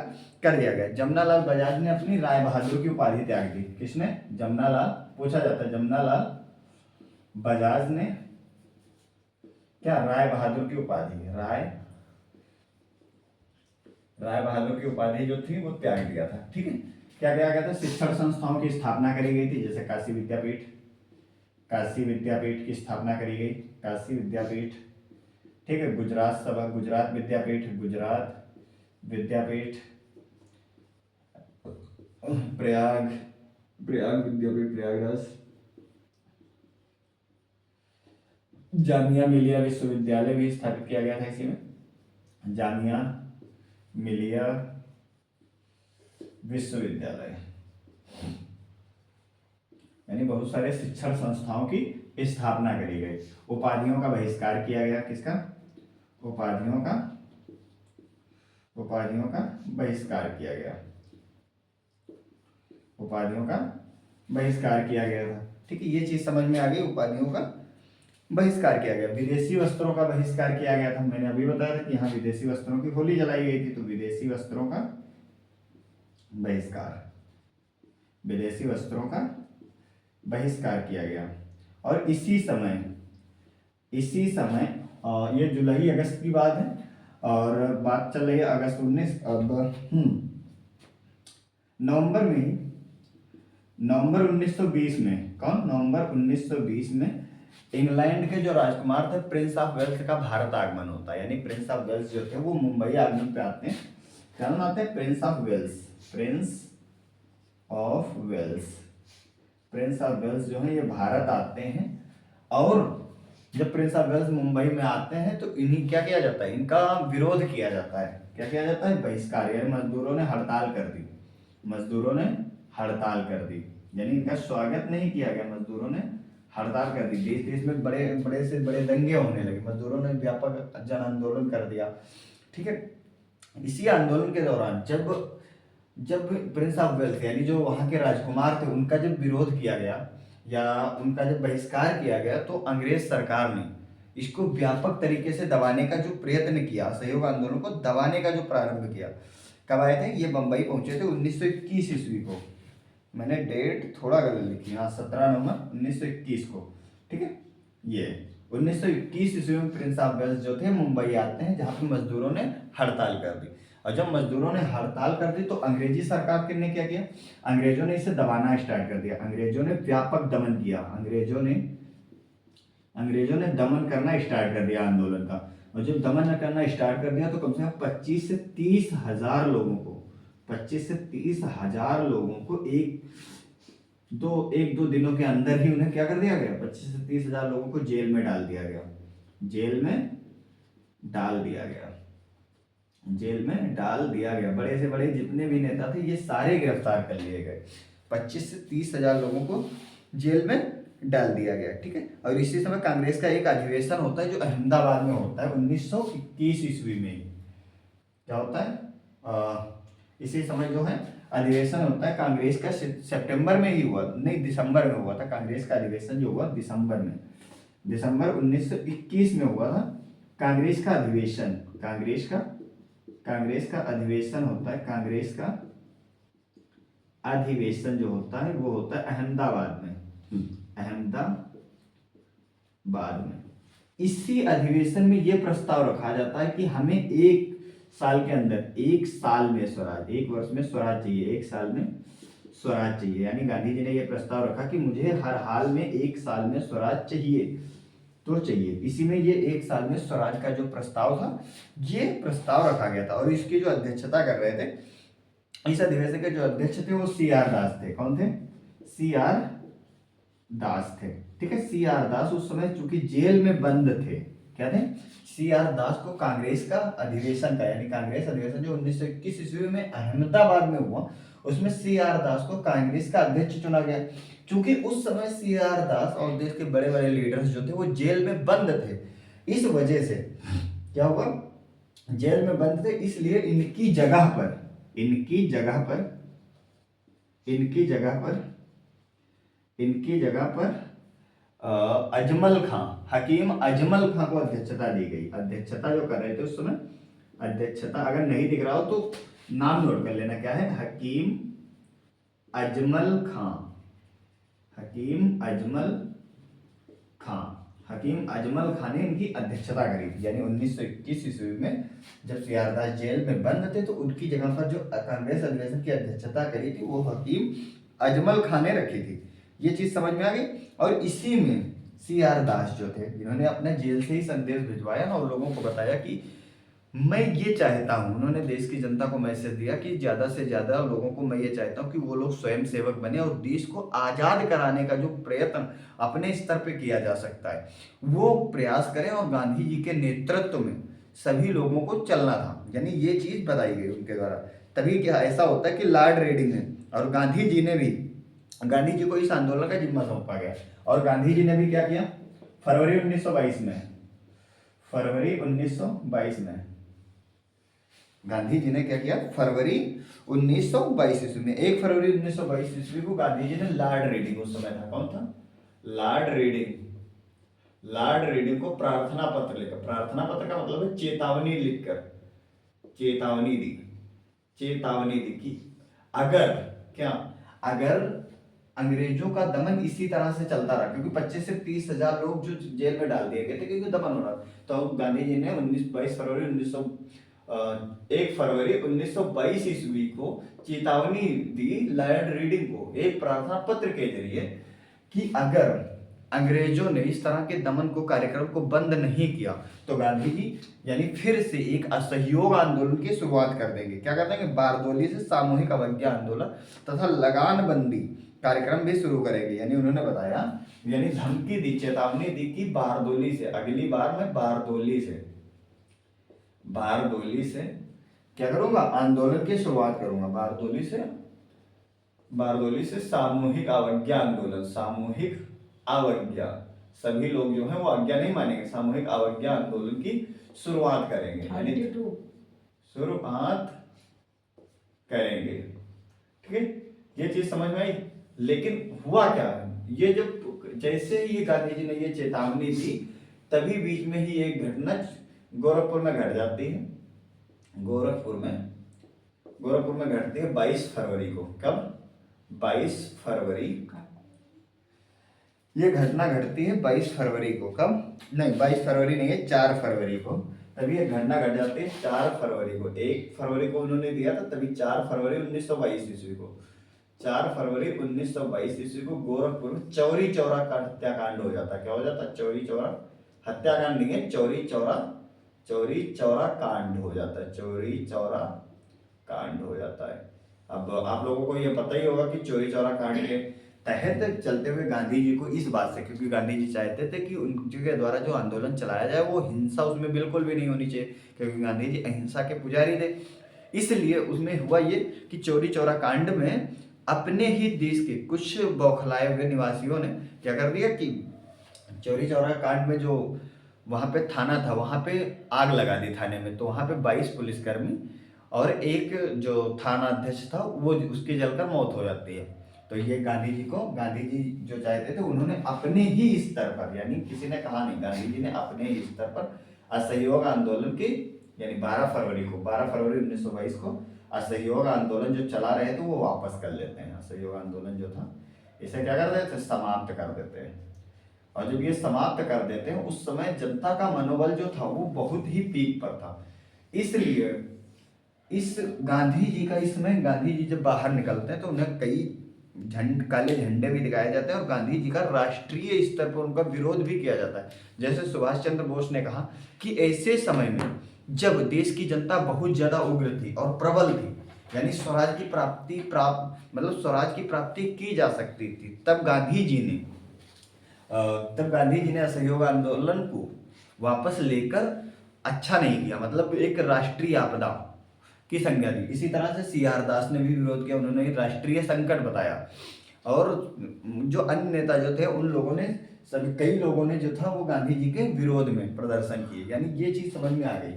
कर दिया गया। जमनालाल बजाज ने अपनी राय बहादुर की उपाधि त्याग दी। किसने? जमनालाल, पूछा जाता है जमनालाल बजाज ने क्या राय बहादुर की उपाधि, राय बहादुर की उपाधि जो थी वो त्याग दिया था। ठीक है, क्या किया गया था? शिक्षण संस्थाओं की स्थापना करी गई थी, जैसे काशी विद्यापीठ की स्थापना करी गई, काशी विद्यापीठ। ठीक है, गुजरात विद्यापीठ, प्रयाग विद्यापीठ, प्रयागराज। जामिया मिलिया विश्वविद्यालय भी स्थापित किया गया था इसी में, जामिया मिलिया विश्वविद्यालय। यानी बहुत सारे शिक्षण संस्थाओं की स्थापना करी गई। उपाधियों का बहिष्कार किया गया। किसका? उपाधियों का बहिष्कार किया गया, उपाधियों का बहिष्कार किया गया था। ठीक है, ये चीज समझ में आ गई, उपाधियों का बहिष्कार किया गया। विदेशी वस्त्रों का बहिष्कार किया गया था। मैंने अभी बताया था कि यहाँ विदेशी वस्त्रों की होली जलाई गई थी, तो विदेशी वस्त्रों का बहिष्कार किया गया। और इसी समय ये जुलाई अगस्त की बात है, और बात चल रही है अगस्त 19। अब नवंबर 1920 में, नवंबर 1920 में इंग्लैंड के जो राजकुमार थे प्रिंस ऑफ वेल्स का भारत आगमन होता है। यानी प्रिंस ऑफ वेल्स जो थे वो मुंबई आगमन पे आते हैं। क्या नाम आते हैं? प्रिंस ऑफ वेल्स जो है ये भारत आते हैं। और जब प्रिंस ऑफ वेल्स मुंबई में आते हैं तो इन्हीं क्या किया जाता है? इनका विरोध किया जाता है। क्या किया जाता है? बहिष्कार। यानी मजदूरों ने हड़ताल कर दी, यानी इनका स्वागत नहीं किया गया, मजदूरों ने हड़ताल कर दी। देश देश में बड़े से बड़े दंगे होने लगे, मजदूरों ने व्यापक जन आंदोलन कर दिया। ठीक है, इसी आंदोलन के दौरान जब प्रिंस ऑफ वेल्स यानी जो वहां के राजकुमार थे उनका जब विरोध किया गया या उनका जब बहिष्कार किया गया, तो अंग्रेज सरकार ने इसको व्यापक तरीके से दबाने का जो प्रयत्न किया, असहयोग आंदोलन को दबाने का जो प्रारंभ किया। कब आए थे ये? बंबई पहुंचे थे 1921 ईस्वी को। मैंने डेट थोड़ा गलत लिखी, हाँ 17 नवंबर 1921 को। ठीक है, ये 1921 ईस्वी में प्रिंस ऑफ वेल्स जो थे मुंबई आते हैं, जहाँ पे मजदूरों ने हड़ताल कर दी। और जब मजदूरों ने हड़ताल कर दी तो अंग्रेजी सरकार ने क्या किया? अंग्रेजों ने इसे दबाना स्टार्ट कर दिया। अंग्रेजों ने व्यापक दमन किया, अंग्रेजों ने दमन करना स्टार्ट कर दिया आंदोलन का। और जब दमन करना स्टार्ट कर दिया तो कम से कम 25 से 30 हजार लोगों को एक दो दिनों के अंदर ही उन्हें क्या कर दिया गया? 25 से 30 हजार लोगों को जेल में डाल दिया गया। बड़े से बड़े जितने भी नेता थे ये सारे गिरफ्तार कर लिए गए। 25 से 30 हजार लोगों को जेल में डाल दिया गया। ठीक है, और इसी समय कांग्रेस का एक अधिवेशन होता है जो अहमदाबाद में होता है 1921 ईस्वी में। क्या होता है? इसी समय जो है अधिवेशन होता है कांग्रेस का। सितंबर में ही हुआ, नहीं दिसंबर में हुआ था। कांग्रेस का अधिवेशन जो हुआ दिसंबर 1921 में हुआ था। कांग्रेस का अधिवेशन होता है। कांग्रेस का अधिवेशन जो होता है वो होता है अहमदाबाद में। इसी अधिवेशन में यह प्रस्ताव रखा जाता है कि हमें एक साल में स्वराज, एक वर्ष में स्वराज चाहिए, एक साल में स्वराज चाहिए। यानी गांधी जी ने यह प्रस्ताव रखा कि मुझे हर हाल में एक साल में स्वराज चाहिए। इसी में ये एक साल में स्वराज का जो प्रस्ताव था ये प्रस्ताव रखा गया था। और इसकी जो अध्यक्षता कर रहे थे, इस अधिवेशन के जो अध्यक्ष थे वो CR दास थे। कौन थे? CR दास थे। ठीक है, CR दास उस समय चूंकि जेल में बंद थे। क्या थे? CR दास को कांग्रेस का अधिवेशन यानी कांग्रेस अधिवेशन जो 1921 ईस्वी में अहमदाबाद में हुआ, उसमें CR दास को कांग्रेस का अध्यक्ष चुना गया। चूंकि उस समय CR दास और देश के बड़े बड़े लीडर्स जो थे वो जेल में बंद थे, इस वजह से क्या हुआ? जेल में बंद थे, इसलिए इनकी जगह पर इनकी जगह पर अजमल खां, हकीम अजमल खां को अध्यक्षता दी गई। अध्यक्षता जो कर रहे थे उस समय, अध्यक्षता अगर नहीं दिख रहा हो तो नाम नोट कर लेना, क्या है, हकीम अजमल खां। हकीम अजमल खां ने इनकी अध्यक्षता करी थी। यानी 1921 ईस्वी में जब सियारदास जेल में बंद थे तो उनकी जगह पर जो कांग्रेस अधिवेशन की अध्यक्षता करी थी वो हकीम अजमल खां ने रखी थी। ये चीज समझ में आ गई। और इसी में सियारदास जो थे, जिन्होंने अपने जेल से ही संदेश भिजवाया और लोगों को बताया कि मैं ये चाहता हूं, उन्होंने देश की जनता को मैसेज दिया कि ज्यादा से ज्यादा लोगों को मैं ये चाहता हूं कि वो लोग स्वयं सेवक बने और देश को आजाद कराने का जो प्रयत्न अपने स्तर पे किया जा सकता है वो प्रयास करें और गांधी जी के नेतृत्व में सभी लोगों को चलना था। यानी ये चीज बताई गई उनके द्वारा। तभी क्या ऐसा होता है कि लॉर्ड रेडिंग ने और गांधी जी ने भी, गांधी जी को इस आंदोलन का जिम्मा सौंपा गया और गांधी जी ने भी क्या किया, फरवरी 1922 में गांधी जी ने क्या किया, फरवरी 1922 ईस्वी में, 1 फरवरी 1922 ईस्वी को गांधी जी ने लॉर्ड रेडिंग, उस समय था, कौन था, लॉर्ड रेडिंग को प्रार्थना पत्र लिखकर, प्रार्थना पत्र का मतलब है चेतावनी लिखकर, चेतावनी दी कि अगर अंग्रेजों का दमन इसी तरह से चलता रहा, क्योंकि 25 से 30 हजार लोग जो जेल में डाल दिए गए थे क्योंकि दमन हो रहा, तो गांधी जी ने 1 फरवरी 1922 ईस्वी को चेतावनी दी लॉर्ड रेडिंग को एक प्रार्थना पत्र के जरिए कि अगर अंग्रेजों ने इस तरह के दमन को कार्यक्रम को बंद नहीं किया तो गांधी जी यानी फिर से एक असहयोग आंदोलन की शुरुआत कर देंगे। क्या कर देंगे, बारदोली से सामूहिक अवज्ञा आंदोलन तथा लगानबंदी कार्यक्रम भी शुरू करेंगे। यानी उन्होंने बताया, यानी धमकी दी, चेतावनी दी कि बारदोली से, अगली बार मैं बारदोली से क्या करूंगा, आंदोलन की शुरुआत करूंगा। बारदोली से सामूहिक अवज्ञा आंदोलन, सामूहिक अवज्ञा, सभी लोग जो है वो आज्ञा नहीं मानेंगे, सामूहिक अवज्ञा आंदोलन की शुरुआत करेंगे, यानी शुरुआत करेंगे। ठीक है, ये चीज समझ में आई। लेकिन हुआ क्या, ये जब जैसे ही गांधी जी ने ये चेतावनी दी तभी बीच में ही एक घटना गोरखपुर में घट जाती है। गोरखपुर में घटती है 22 फरवरी को। कब, 22 फरवरी, ये घटना घटती है 22 फरवरी को। कब, नहीं 22 फरवरी नहीं है, 4 फरवरी को। तभी ये घटना घट जाती है 4 फरवरी को। 1 फरवरी को उन्होंने दिया था, तभी 4 फरवरी 1922 ईस्वी को, 4 फरवरी 1922 ईस्वी को गोरखपुर में चौरी चौरा का हत्याकांड हो जाता है। क्या हो जाता है, चौरी चौरा, हत्याकांड नहीं है, चौरी चौरा कांड हो जाता है, चौरी चौरा कांड हो जाता है। अब आप लोगों को ये पता ही होगा कि चौरी चौरा कांड के तहत चलते हुए गांधी जी को इस बात से, क्योंकि गांधी जी चाहते थे कि उनके द्वारा जो आंदोलन चलाया जाए वो हिंसा उसमें बिल्कुल भी नहीं होनी चाहिए, क्योंकि गांधी जी अहिंसा के पुजारी थे। इसलिए उसमें हुआ ये कि चौरी चौरा कांड में अपने ही देश के कुछ बौखलाए हुए निवासियों ने क्या कर दिया कि चौरी चौरा कांड में जो वहां पे थाना था वहां पे आग लगा दी थाने में। तो वहां पे 22 पुलिसकर्मी और एक जो थाना अध्यक्ष था वो, उसकी जलकर मौत हो जाती है। तो ये गांधी जी जो चाहते थे उन्होंने अपने ही स्तर पर, यानी किसी ने कहा नहीं, गांधी जी ने अपने ही स्तर पर असहयोग आंदोलन की, यानी 12 फरवरी 1922 को असहयोग आंदोलन जो चला रहे थे वो वापस कर लेते हैं। असहयोग आंदोलन जो था इसे क्या कर देते हैं, समाप्त कर देते हैं। और जब ये समाप्त कर देते हैं उस समय जनता का मनोबल जो था वो बहुत ही पीक पर था। इसलिए इस गांधी जी का, इसमें गांधी जी जब बाहर निकलते हैं तो उन्हें कई काले झंडे भी दिखाए जाते हैं और गांधी जी का राष्ट्रीय स्तर पर उनका विरोध भी किया जाता है। जैसे सुभाष चंद्र बोस ने कहा कि ऐसे समय में जब देश की जनता बहुत ज्यादा उग्र थी और प्रबल थी, यानी स्वराज की प्राप्ति की जा सकती थी, तब गांधी जी ने असहयोग आंदोलन को वापस लेकर अच्छा नहीं किया, मतलब एक राष्ट्रीय आपदा की संज्ञा दी। इसी तरह से सियारदास ने भी विरोध किया, उन्होंने राष्ट्रीय संकट बताया। और जो अन्य नेता जो थे उन लोगों ने, कई लोगों ने जो था वो गांधी जी के विरोध में प्रदर्शन किए। यानी ये चीज समझ में आ गई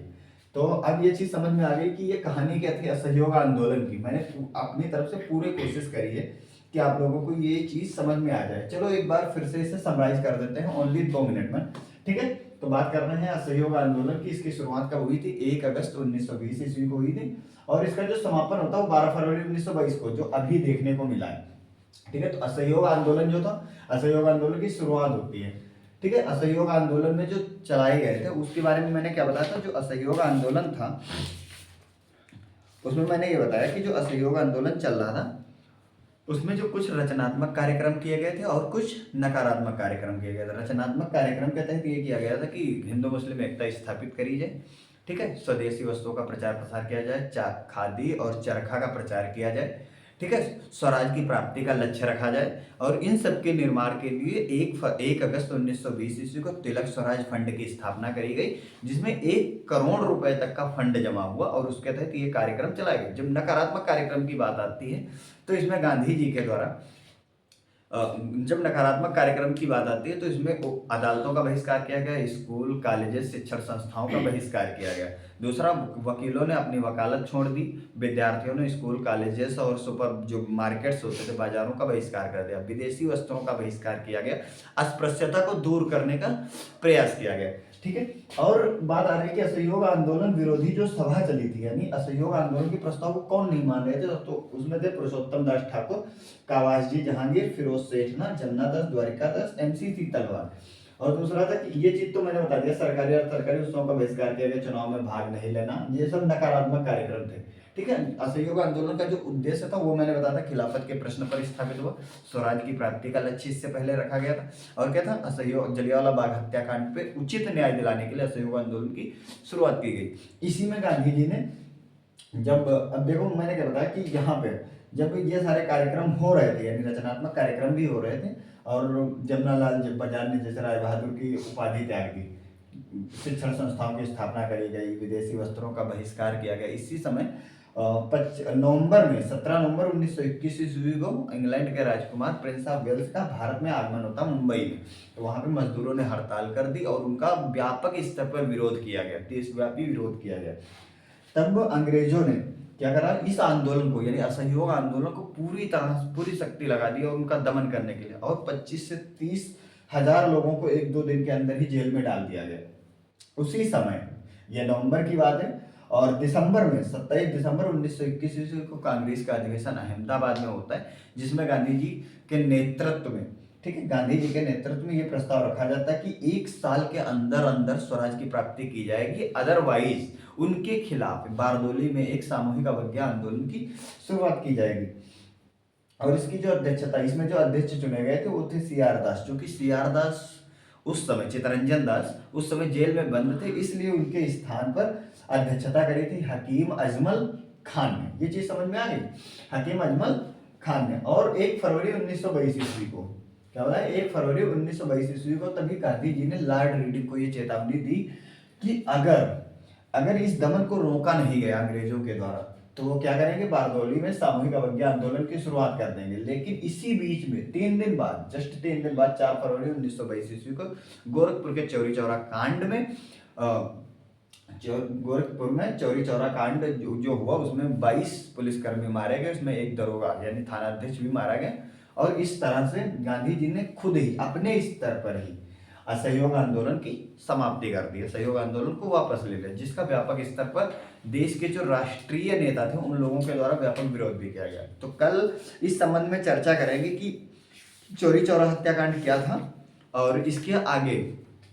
तो अब ये चीज समझ में आ गई कि ये कहानी क्या थी असहयोग आंदोलन की। मैंने अपनी तरफ से पूरी कोशिश करी है कि आप लोगों को ये चीज समझ में आ जाए। चलो एक बार फिर से इसे समराइज कर देते हैं ओनली 2 मिनट में, ठीक है। तो बात कर रहे हैं असहयोग आंदोलन की। इसकी शुरुआत कब हुई थी? 1 अगस्त 1920 ईस्वी को हुई थी, और इसका जो समापन होता है वो 12 फरवरी 1922 को, जो अभी देखने को मिला है, ठीक है। तो असहयोग आंदोलन जो था, असहयोग आंदोलन की शुरुआत होती है, ठीक है। असहयोग आंदोलन में जो चलाए गए थे उसके बारे में मैंने क्या बताया था? जो असहयोग आंदोलन था उसमें मैंने ये बताया कि जो असहयोग आंदोलन चल रहा था उसमें जो कुछ रचनात्मक कार्यक्रम किए गए थे और कुछ नकारात्मक कार्यक्रम किए गए थे। रचनात्मक कार्यक्रम के तहत ये किया गया था कि हिंदू मुस्लिम एकता स्थापित करी जाए, ठीक है। स्वदेशी वस्तुओं का प्रचार प्रसार किया जाए, खादी और चरखा का प्रचार किया जाए, ठीक है। स्वराज की प्राप्ति का लक्ष्य रखा जाए, और इन सब के निर्माण के लिए 1 अगस्त 1920 ईस्वी को तिलक स्वराज फंड की स्थापना करी गई, जिसमें 1 करोड़ रुपए तक का फंड जमा हुआ, और उसके तहत ये कार्यक्रम चलाए गए। जब नकारात्मक कार्यक्रम की बात आती है तो इसमें गांधी जी के द्वारा जब नकारात्मक कार्यक्रम की बात आती है तो इसमें अदालतों का बहिष्कार किया गया, स्कूल कॉलेजेस शिक्षण संस्थाओं का बहिष्कार किया गया। दूसरा, वकीलों ने अपनी वकालत छोड़ दी, विद्यार्थियों ने स्कूल कॉलेजेस और सुपर जो मार्केट्स होते थे बाजारों का बहिष्कार कर दिया, विदेशी वस्तुओं का बहिष्कार किया गया, अस्पृश्यता को दूर करने का प्रयास किया गया, ठीक है। और बात आ रही है कि असहयोग आंदोलन विरोधी जो सभा चली थी, यानी असहयोग आंदोलन के प्रस्ताव को कौन नहीं मान रहे थे? तो उसमें थे पुरुषोत्तम दास ठाकुर, कावासजी जहांगीर, फिरोज सेठना, जन्ना दास, द्वारिका दास, एमसी तलवार। और दूसरा था कि ये चीज तो मैंने बता दिया, सरकारी और सरकारी उत्सवों का बहिष्कार किया गया, चुनाव में भाग नहीं लेना, ये सब नकारात्मक कार्यक्रम थे, ठीक है। असहयोग आंदोलन का जो उद्देश्य था वो मैंने बताया था, खिलाफत के प्रश्न पर स्थापित हुआ, स्वराज की प्राप्ति का लक्ष्य इससे पहले रखा गया था, और क्या था? असहयोग जलियांवाला बाग हत्याकांड पे उचित न्याय दिलाने के लिए असहयोग आंदोलन की शुरुआत की गई। इसी में गांधी जी ने जब, अब देखो मैंने क्या बताया कि यहाँ पे जब ये सारे कार्यक्रम हो रहे थे, यानी रचनात्मक कार्यक्रम भी हो रहे थे, और जमनालाल बजाज ने जैसे राय बहादुर की उपाधि त्याग दी, शिक्षण संस्थाओं की स्थापना करी गई, विदेशी वस्त्रों का बहिष्कार किया गया। इसी समय नवंबर में 17 नवंबर 1921 ईस्वी को इंग्लैंड के राजकुमार प्रिंस ऑफ वेल्स का भारत में आगमन होता मुंबई में। तो वहां पे मजदूरों ने हड़ताल कर दी और उनका व्यापक स्तर पर विरोध किया गया, देशव्यापी विरोध किया गया। तब अंग्रेजों ने क्या करा? इस आंदोलन को, यानी असहयोग आंदोलन को पूरी शक्ति लगा दी और उनका दमन करने के लिए, और 25 से 30 हजार लोगों को 1-2 दिन के अंदर ही जेल में डाल दिया गया। उसी समय, यह नवंबर की बात है, और दिसंबर में 27 दिसंबर 1921 ईस्वी को कांग्रेस का अधिवेशन अहमदाबाद में होता है, जिसमें गांधी जी के नेतृत्व में, ठीक है, गांधी जी के नेतृत्व में यह प्रस्ताव रखा जाता है कि 1 साल के अंदर अंदर स्वराज की प्राप्ति की जाएगी, अदरवाइज उनके खिलाफ बारदोली में एक सामूहिक अवज्ञा आंदोलन की शुरुआत की जाएगी। और इसकी जो अध्यक्षता, इसमें जो अध्यक्ष चुने गए थे वो थे CR दास, जो कि CR दास उस समय, चितरंजन दास उस समय जेल में बंद थे, इसलिए उनके स्थान पर अध्यक्षता करी थी हकीम अजमल खान ने। ये चीज समझ में आ गई? हकीम अजमल खान ने। और 1 फरवरी 1922 ईस्वी को, क्या बोला? 1 फरवरी 1922 ईस्वी को तभी गांधी जी ने लॉर्ड रीडिंग को ये चेतावनी दी कि अगर इस दमन को रोका नहीं गया अंग्रेजों के द्वारा तो वो क्या करेंगे? बारदोली में सामूहिक अवज्ञा आंदोलन की शुरुआत कर देंगे। लेकिन इसी बीच में 3 दिन बाद, जस्ट 3 दिन बाद, 4 फरवरी 1922 ईस्वी को गोरखपुर के चौरी चौरा कांड में, गोरखपुर में चौरी चौरा कांड जो हुआ उसमें 22 पुलिसकर्मी मारे गए, उसमें एक दरोगा यानी थानाध्यक्ष भी मारा गया। और इस तरह से गांधी जी ने खुद ही अपने स्तर पर ही असहयोग आंदोलन की समाप्ति कर दी, सहयोग आंदोलन को वापस ले लिया, जिसका व्यापक स्तर पर देश के जो राष्ट्रीय नेता थे उन लोगों के द्वारा व्यापक विरोध भी किया गया। तो कल इस संबंध में चर्चा करेंगे कि चौरी चौरा हत्याकांड क्या था, और इसके आगे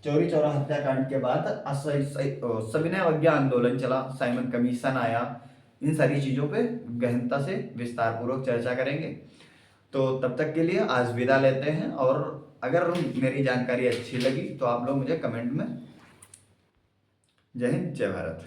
चौरी चौरा हत्याकांड के बाद सविनय अवज्ञा आंदोलन चला, साइमन कमीशन आया, इन सारी चीजों पे गहनता से विस्तार पूर्वक चर्चा करेंगे। तो तब तक के लिए आज विदा लेते हैं, और अगर मेरी जानकारी अच्छी लगी तो आप लोग मुझे कमेंट में। जय हिंद, जय भारत।